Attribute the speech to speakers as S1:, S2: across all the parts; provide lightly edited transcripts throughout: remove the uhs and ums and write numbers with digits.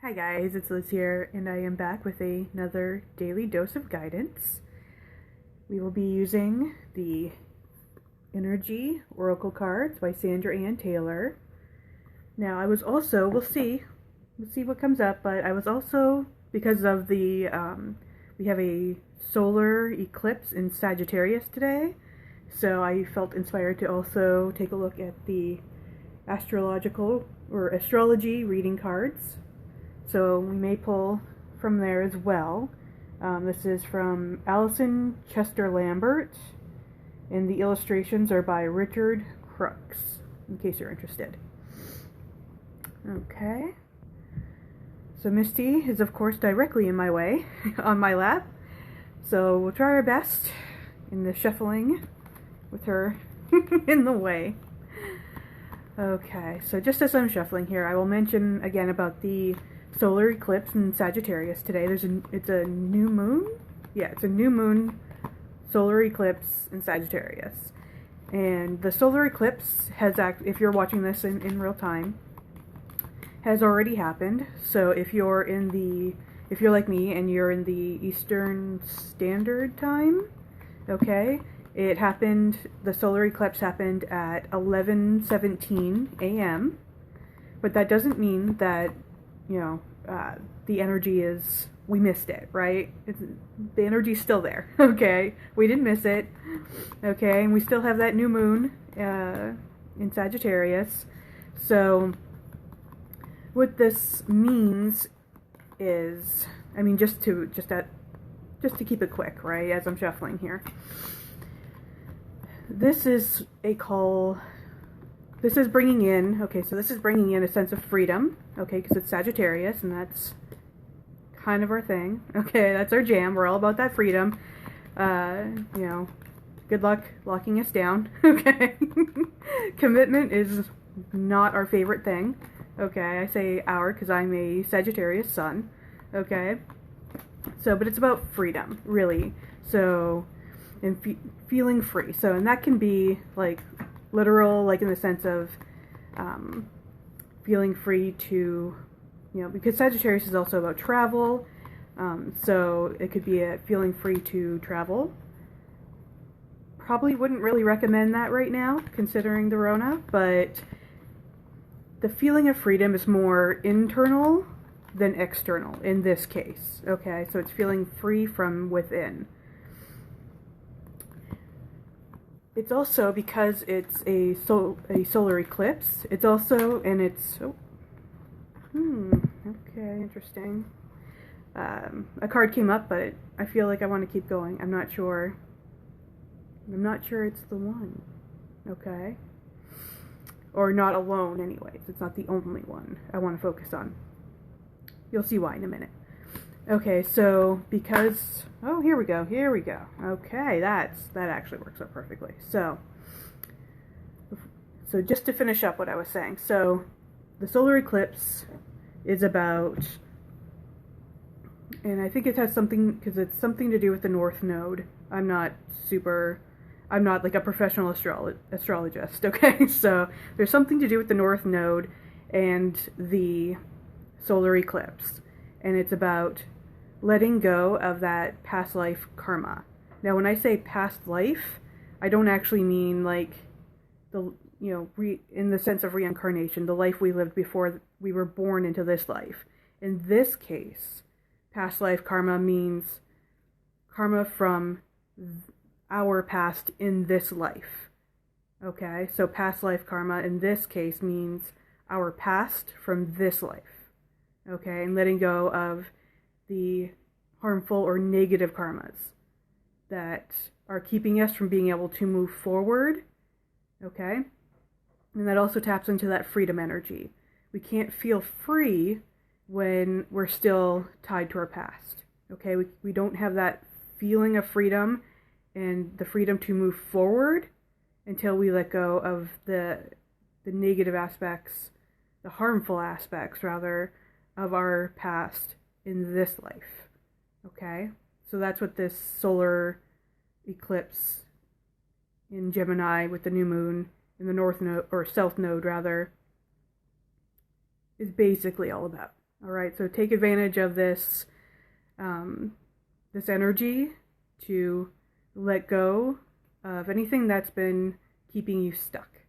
S1: Hi guys, it's Liz here, and I am back with another daily dose of guidance. We will be using the Energy Oracle cards by Sandra Ann Taylor. Now, I was also, we'll see what comes up, but I was also, because of the, we have a solar eclipse in Sagittarius today, so I felt inspired to also take a look at the astrological or astrology reading cards. So we may pull from there as well. This is from Alison Chester Lambert, and the illustrations are by Richard Crooks, in case you're interested. Okay. So Misty is, of course, directly in my way, on my lap. So we'll try our best in the shuffling with her in the way. Okay, so just as I'm shuffling here, I will mention again about the solar eclipse in Sagittarius today. It's a new moon? Yeah, it's a new moon solar eclipse in Sagittarius. And the solar eclipse has, if you're watching this in real time, has already happened. So if you're like me and you're in the Eastern Standard Time, okay, it happened, the solar eclipse happened at 11:17 a.m. But that doesn't mean that, you know, the energy is, we missed it, right? The energy's still there, okay? We didn't miss it, okay? And we still have that new moon in Sagittarius. So what this means is, I mean, just to keep it quick, right? As I'm shuffling here, this is a call. This is bringing in, okay, so this is bringing in a sense of freedom, okay, because it's Sagittarius, and that's kind of our thing, okay, that's our jam. We're all about that freedom. You know, good luck locking us down, okay. Commitment is not our favorite thing, okay. I say our because I'm a Sagittarius sun, okay. So, but it's about freedom, really. So, and feeling free. So, and that can be like literal, like in the sense of feeling free to, you know, because Sagittarius is also about travel, so it could be a feeling free to travel. Probably wouldn't really recommend that right now, considering the Rona, but the feeling of freedom is more internal than external in this case, okay? So it's feeling free from within. It's also, because it's a solar eclipse, it's also, and it's, okay, interesting. A card came up, but I feel like I want to keep going. I'm not sure it's the one, okay? Or not alone anyways. It's not the only one I want to focus on. You'll see why in a minute. Okay, so because, oh, here we go. Okay, that actually works out perfectly. So just to finish up what I was saying. So the solar eclipse is about, and I think it has something, because it's something to do with the North Node. I'm not like a professional astrologist, okay? So there's something to do with the North Node and the solar eclipse. And it's about letting go of that past life karma. Now, when I say past life, I don't actually mean like the, you know, in the sense of reincarnation, the life we lived before we were born into this life. In this case, past life karma means karma from our past in this life. Okay, so past life karma in this case means our past from this life. Okay, and letting go of the harmful or negative karmas that are keeping us from being able to move forward, okay? And that also taps into that freedom energy. We can't feel free when we're still tied to our past, okay? We don't have that feeling of freedom and the freedom to move forward until we let go of the negative aspects, the harmful aspects, rather, of our past in this life, okay? So that's what this solar eclipse in Gemini with the new moon in the north node, or south node rather, is basically all about. All right, so take advantage of this, this energy to let go of anything that's been keeping you stuck,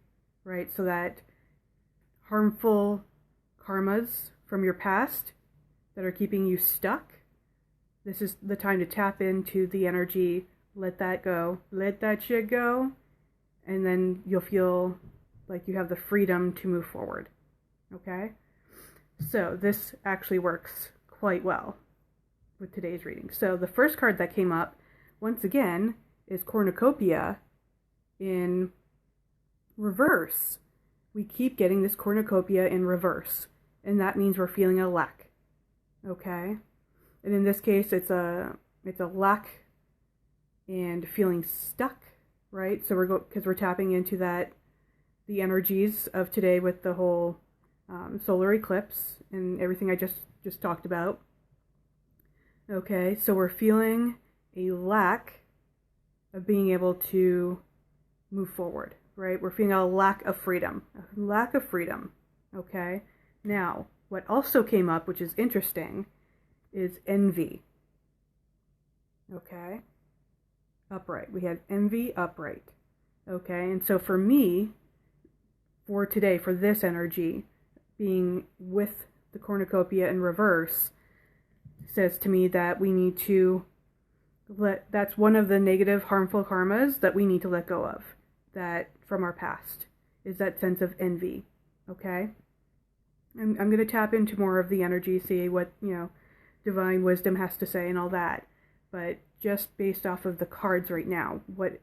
S1: right? So that harmful karmas from your past that are keeping you stuck, this is the time to tap into the energy, let that go, let that shit go, and then you'll feel like you have the freedom to move forward, okay? So this actually works quite well with today's reading. So the first card that came up, once again, is Cornucopia in reverse. We keep getting this Cornucopia in reverse, and that means we're feeling a lack, okay? And in this case, it's a lack and feeling stuck, right? So because we're tapping into that, the energies of today with the whole solar eclipse and everything I just talked about. Okay, so we're feeling a lack of being able to move forward, right? We're feeling a lack of freedom, okay? Now, what also came up, which is interesting, is envy, okay? Upright. We had envy upright, okay? And so for me, for today, for this energy, being with the Cornucopia in reverse, says to me that we need to that's one of the negative, harmful karmas that we need to let go of, that from our past, is that sense of envy, okay? I'm going to tap into more of the energy, see what, divine wisdom has to say and all that, but just based off of the cards right now, what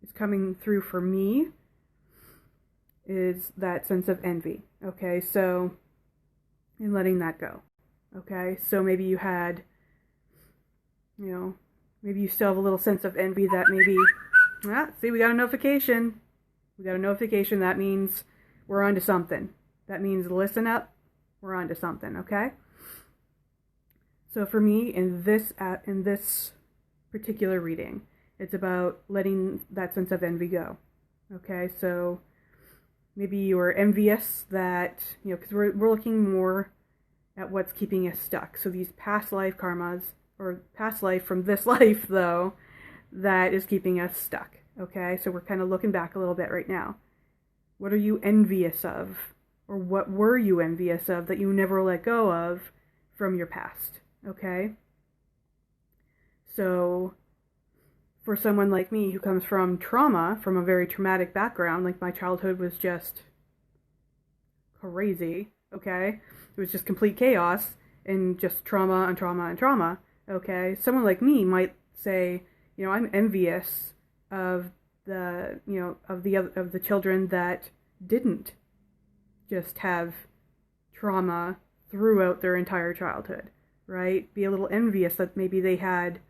S1: is coming through for me is that sense of envy, okay? So, and letting that go, okay? So maybe you had, maybe you still have a little sense of envy that maybe, see, we got a notification. We got a notification. That means we're onto something. That means listen up, we're onto something, okay? So for me, in this particular reading, it's about letting that sense of envy go, okay? So maybe you are envious that, because we're looking more at what's keeping us stuck. So these past life karmas, or past life from this life, though, that is keeping us stuck, okay? So we're kind of looking back a little bit right now. What are you envious of? Or what were you envious of that you never let go of from your past, okay? So for someone like me who comes from trauma, from a very traumatic background, like my childhood was just crazy, okay? It was just complete chaos and just trauma and trauma and trauma, okay? Someone like me might say, I'm envious of the, of the children that didn't just have trauma throughout their entire childhood, right? Be a little envious that maybe they had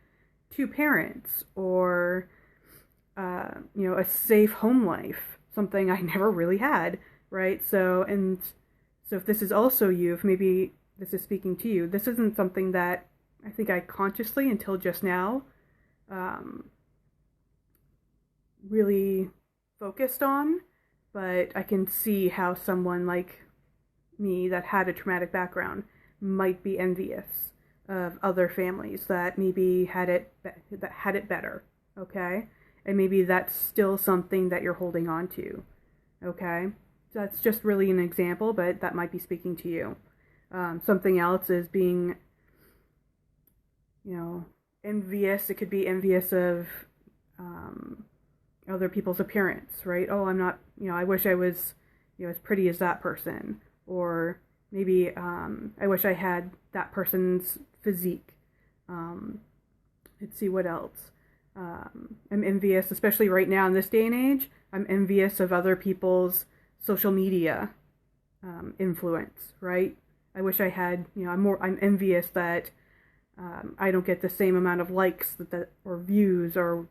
S1: two parents, or a safe home life, something I never really had, right? So if this is also you, if maybe this is speaking to you, this isn't something that I think I consciously, until just now, really focused on, but I can see how someone like me that had a traumatic background might be envious of other families that maybe had it better, okay? And maybe that's still something that you're holding on to, okay? That's just really an example, but that might be speaking to you. Something else is being, envious. It could be envious of other people's appearance, right? Oh, I'm not, I wish I was, as pretty as that person. Or maybe I wish I had that person's physique. Let's see what else. I'm envious, especially right now in this day and age, I'm envious of other people's social media influence, right? I wish I had, I'm envious that I don't get the same amount of likes or views, or,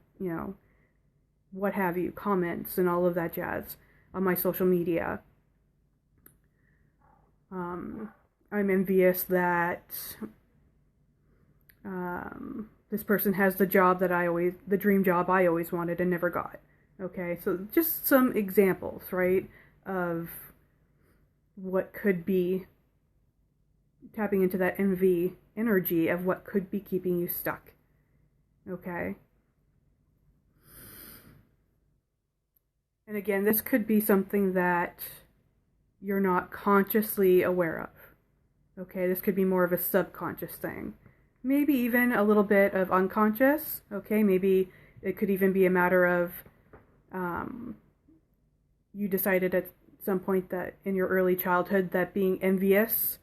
S1: what have you, comments and all of that jazz on my social media. I'm envious that this person has the dream job I always wanted and never got. Okay, so just some examples, right, of what could be tapping into that envy energy of what could be keeping you stuck. Okay? And again, this could be something that you're not consciously aware of. Okay, this could be more of a subconscious thing. Maybe even a little bit of unconscious. Okay, maybe it could even be a matter of you decided at some point that in your early childhood that being envious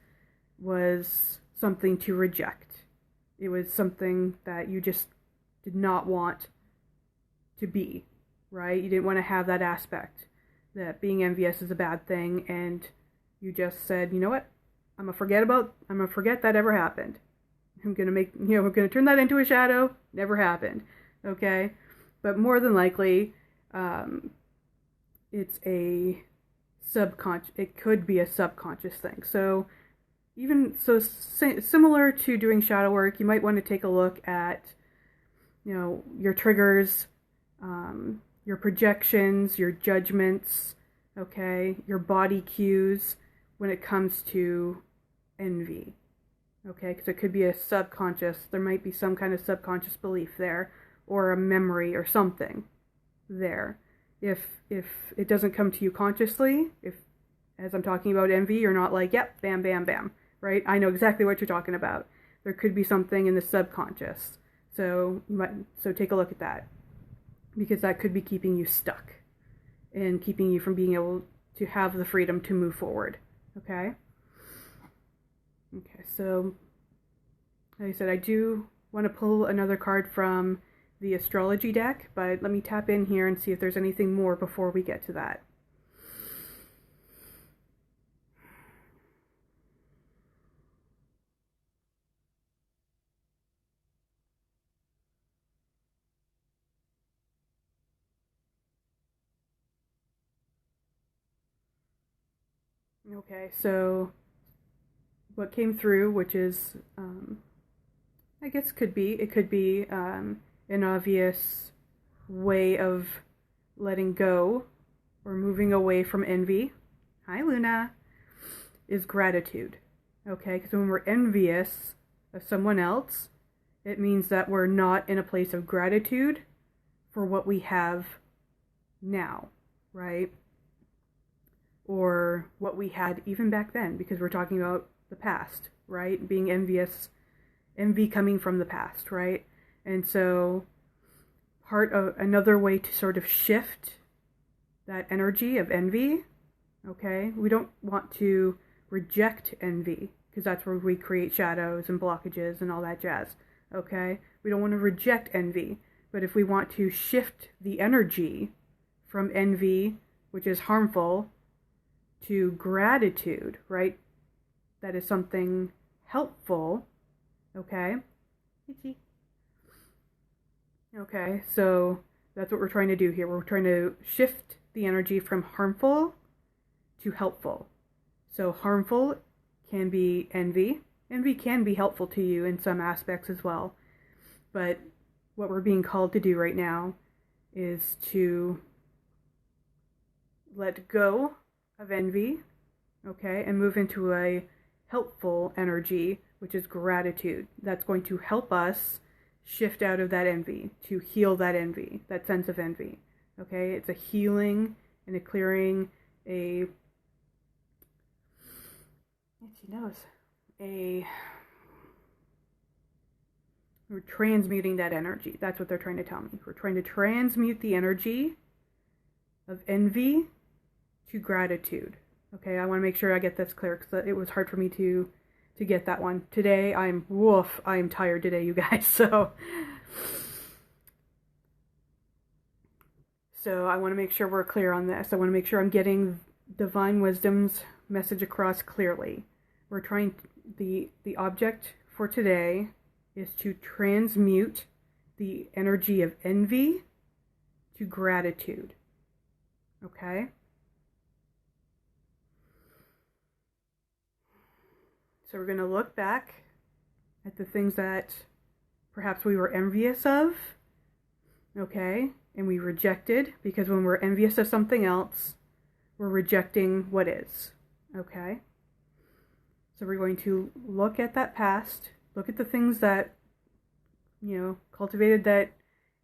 S1: was something to reject. It was something that you just did not want to be, right? You didn't want to have that aspect, that being envious is a bad thing, and you just said, you know what? I'm gonna forget that ever happened. I'm gonna turn that into a shadow. Never happened. Okay? But more than likely, it's a subconscious, it could be a subconscious thing. So similar to doing shadow work, you might want to take a look at, your triggers, your projections, your judgments, okay, your body cues when it comes to envy, okay, because it could be a subconscious, there might be some kind of subconscious belief there, or a memory or something there. If it doesn't come to you consciously, if, as I'm talking about envy, you're not like, yep, bam, bam, bam, right? I know exactly what you're talking about. There could be something in the subconscious. So take a look at that, because that could be keeping you stuck and keeping you from being able to have the freedom to move forward, okay? Okay, so like I said, I do want to pull another card from the astrology deck, but let me tap in here and see if there's anything more before we get to that. Okay, so what came through, which is, I guess it could be an obvious way of letting go or moving away from envy. Hi, Luna. Is gratitude. Okay, because when we're envious of someone else, it means that we're not in a place of gratitude for what we have now, right? Or what we had even back then, because we're talking about the past, right? Being envious, envy coming from the past, right? And so part of another way to sort of shift that energy of envy, okay? We don't want to reject envy, because that's where we create shadows and blockages and all that jazz, okay? We don't want to reject envy, but if we want to shift the energy from envy, which is harmful, to gratitude, right? That is something helpful, okay? Okay, so that's what we're trying to do here. We're trying to shift the energy from harmful to helpful. So harmful can be envy. Envy can be helpful to you in some aspects as well. But what we're being called to do right now is to let go of envy, okay, and move into a helpful energy, which is gratitude. That's going to help us shift out of that envy, to heal that envy, that sense of envy, okay? It's a healing and a clearing, we're transmuting that energy. That's what they're trying to tell me. We're trying to transmute the energy of envy to gratitude. Okay, I want to make sure I get this clear, because it was hard for me to get that one. Today, I'm tired today, you guys, so I want to make sure we're clear on this. I want to make sure I'm getting Divine Wisdom's message across clearly. We're trying, the object for today is to transmute the energy of envy to gratitude. Okay? So we're going to look back at the things that perhaps we were envious of, okay, and we rejected, because when we're envious of something else, we're rejecting what is, okay? So we're going to look at that past, look at the things that, cultivated that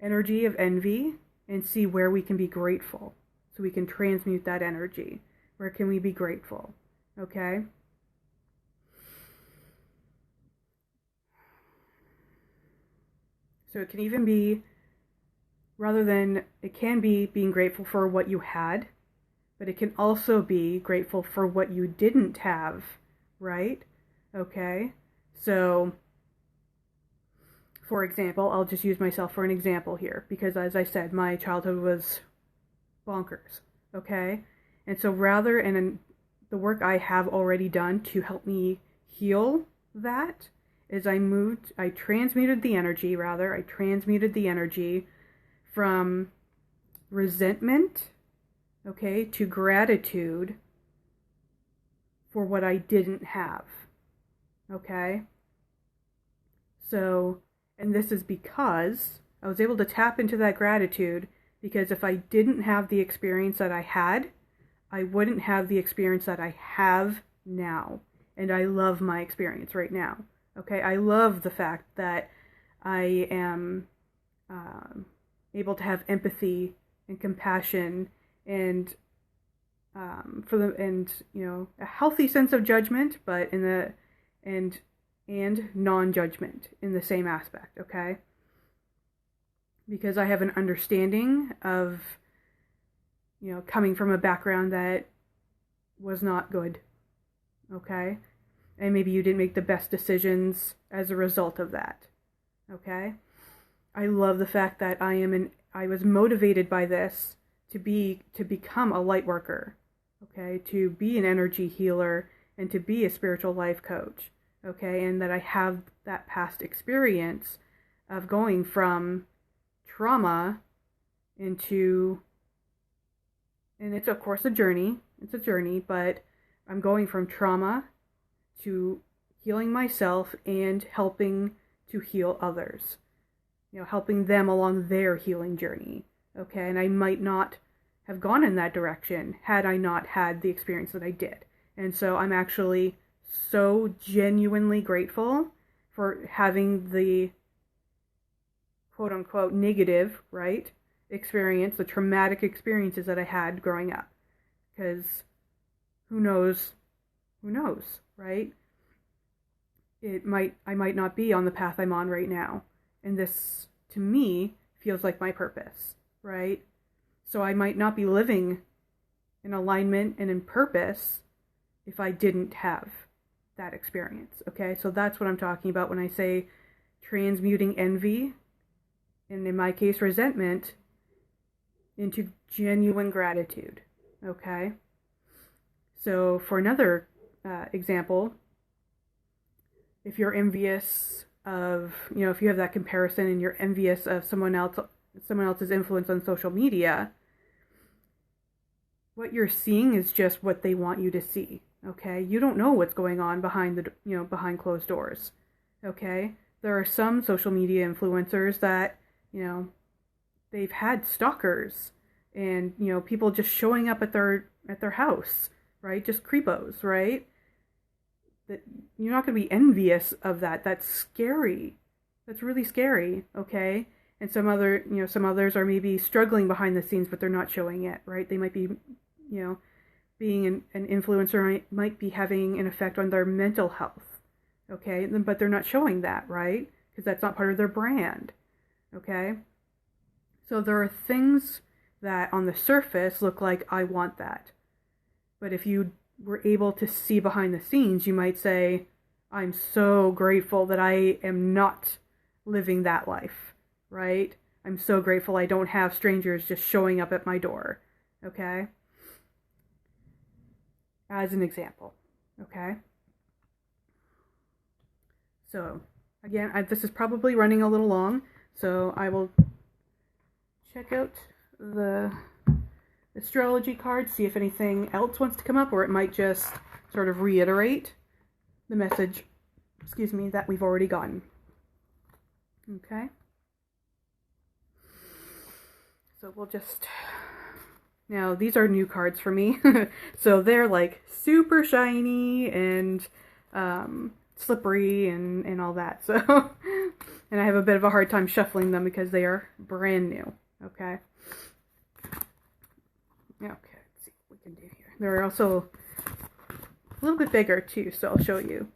S1: energy of envy, and see where we can be grateful. So we can transmute that energy. Where can we be grateful? Okay? So it can even be, it can be being grateful for what you had, but it can also be grateful for what you didn't have, right? Okay? So, for example, I'll just use myself for an example here, because as I said, my childhood was bonkers, okay? And so the work I have already done to help me heal that is I transmuted the energy from resentment, okay, to gratitude for what I didn't have, okay? So, and this is because I was able to tap into that gratitude, because if I didn't have the experience that I had, I wouldn't have the experience that I have now. And I love my experience right now. Okay, I love the fact that I am able to have empathy and compassion and a healthy sense of judgment, but and non-judgment in the same aspect. Okay, because I have an understanding of coming from a background that was not good. Okay. And maybe you didn't make the best decisions as a result of that. Okay? I love the fact that I was motivated by this to become a light worker. Okay? To be an energy healer and to be a spiritual life coach. Okay? And that I have that past experience of going from trauma into, and it's of course a journey. It's a journey, but I'm going from trauma to healing myself and helping to heal others. Helping them along their healing journey. Okay, and I might not have gone in that direction had I not had the experience that I did. And so I'm actually so genuinely grateful for having the quote unquote negative, right, experience, the traumatic experiences that I had growing up. Because who knows, right? I might not be on the path I'm on right now. And this, to me, feels like my purpose, right? So I might not be living in alignment and in purpose if I didn't have that experience, okay? So that's what I'm talking about when I say transmuting envy, and in my case, resentment, into genuine gratitude, okay? So for another example, if you're envious of, if you have that comparison and you're envious of someone else's influence on social media, what you're seeing is just what they want you to see, okay? You don't know what's going on behind behind closed doors, okay? There are some social media influencers that, they've had stalkers and, people just showing up at their house, right? Just creepos, right? That you're not going to be envious of that. That's scary. That's really scary, okay? And some others are maybe struggling behind the scenes, but they're not showing it, right? They might be, being an influencer might be having an effect on their mental health, okay? But they're not showing that, right? Because that's not part of their brand, okay? So there are things that on the surface look like, I want that. But if you were able to see behind the scenes, you might say, I'm so grateful that I am not living that life, right? I'm so grateful I don't have strangers just showing up at my door, okay? As an example, okay? So, again, this is probably running a little long, so I will check out the astrology card, see if anything else wants to come up, or it might just sort of reiterate the message, that we've already gotten. Okay? So we'll just... Now, these are new cards for me, so they're like super shiny, and slippery and all that. So, and I have a bit of a hard time shuffling them because they are brand new. Okay. Okay, let's see what we can do here. They're also a little bit bigger too, so I'll show you,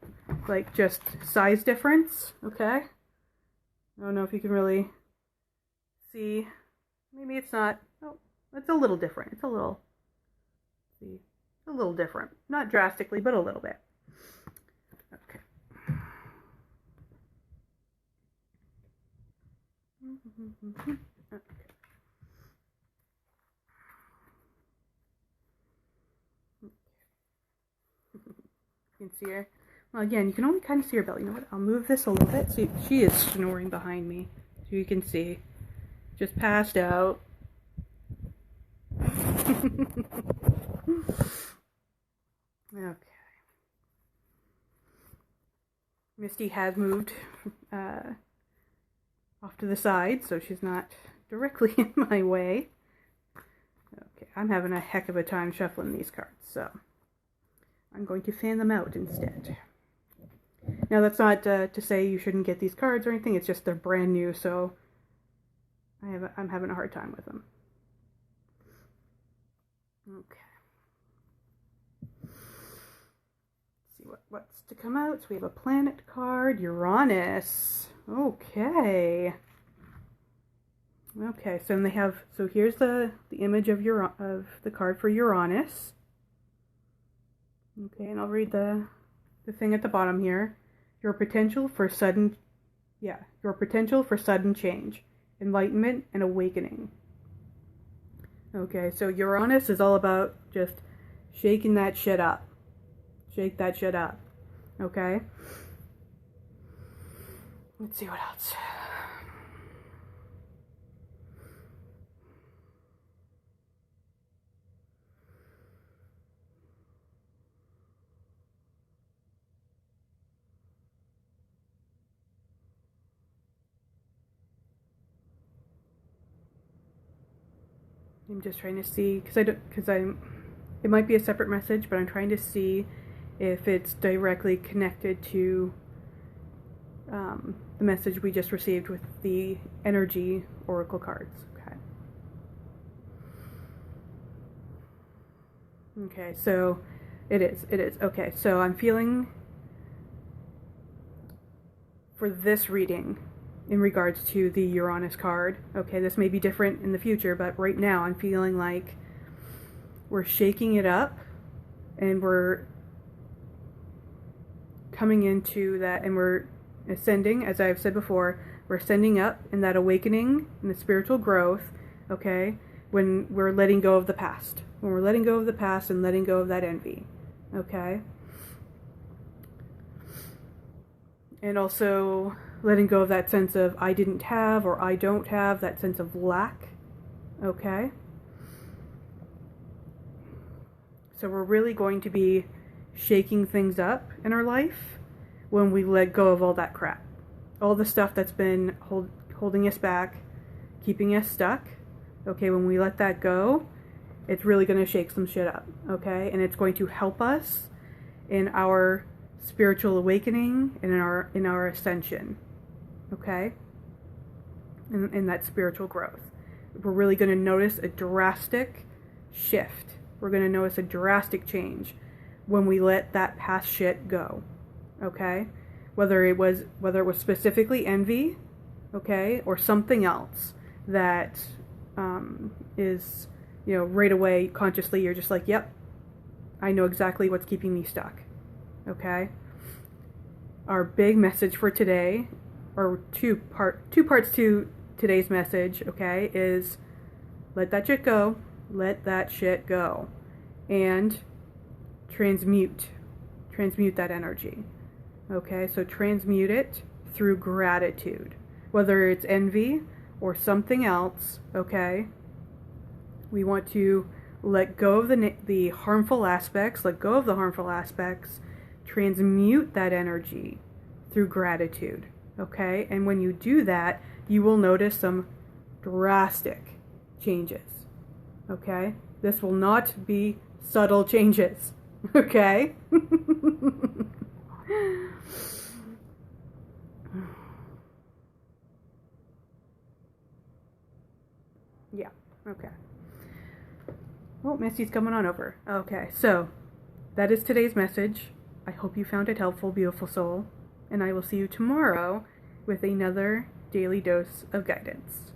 S1: like, just size difference. Okay. I don't know if you can really see. Maybe it's not. Oh, it's a little different. It's a little. See, a little different. Not drastically, but a little bit. Okay. Okay. You can see her. Well, again, you can only kind of see her belly. You know what? I'll move this a little bit. So she is snoring behind me. So you can see. Just passed out. Okay. Misty has moved off to the side, so she's not directly in my way. Okay, I'm having a heck of a time shuffling these cards, so I'm going to fan them out instead. Now, that's not to say you shouldn't get these cards or anything. It's just they're brand new, so I'm having a hard time with them. Okay. Let's see what's to come out. So we have a planet card, Uranus. Okay. Okay, so they have, so here's the image of the card for Uranus. Okay, and I'll read the thing at the bottom here. Your potential for sudden change, enlightenment, and awakening. Okay, so Uranus is all about just shaking that shit up. Shake that shit up. Okay? Let's see what else. I'm just trying to see, it might be a separate message, but I'm trying to see if it's directly connected to the message we just received with the energy oracle cards. Okay. Okay, so it is. Okay, so I'm feeling for this reading in regards to the Uranus card. Okay, this may be different in the future, but right now I'm feeling like we're shaking it up and we're coming into that, and we're ascending, as I've said before, we're ascending up in that awakening and the spiritual growth, okay, when we're letting go of the past. When we're letting go of the past and letting go of that envy, okay? And also letting go of that sense of I didn't have or I don't have, that sense of lack, okay? So we're really going to be shaking things up in our life when we let go of all that crap. All the stuff that's been holding us back, keeping us stuck, okay? When we let that go, it's really going to shake some shit up, okay? And it's going to help us in our spiritual awakening and in our ascension, okay? In that spiritual growth. We're really going to notice a drastic shift. We're going to notice a drastic change when we let that past shit go, okay? Whether it was specifically envy, okay, or something else that is, right away, consciously, you're just like, yep, I know exactly what's keeping me stuck, okay? Our big message for today, or two parts to today's message, okay, is let that shit go, let that shit go, and transmute that energy, okay? So transmute it through gratitude, whether it's envy or something else, okay? We want to let go of the harmful aspects, transmute that energy through gratitude, okay? And when you do that, you will notice some drastic changes, okay? This will not be subtle changes, okay? Yeah, okay. Well, Misty's coming on over. Okay, so that is today's message. I hope you found it helpful, beautiful soul. And I will see you tomorrow with another daily dose of guidance.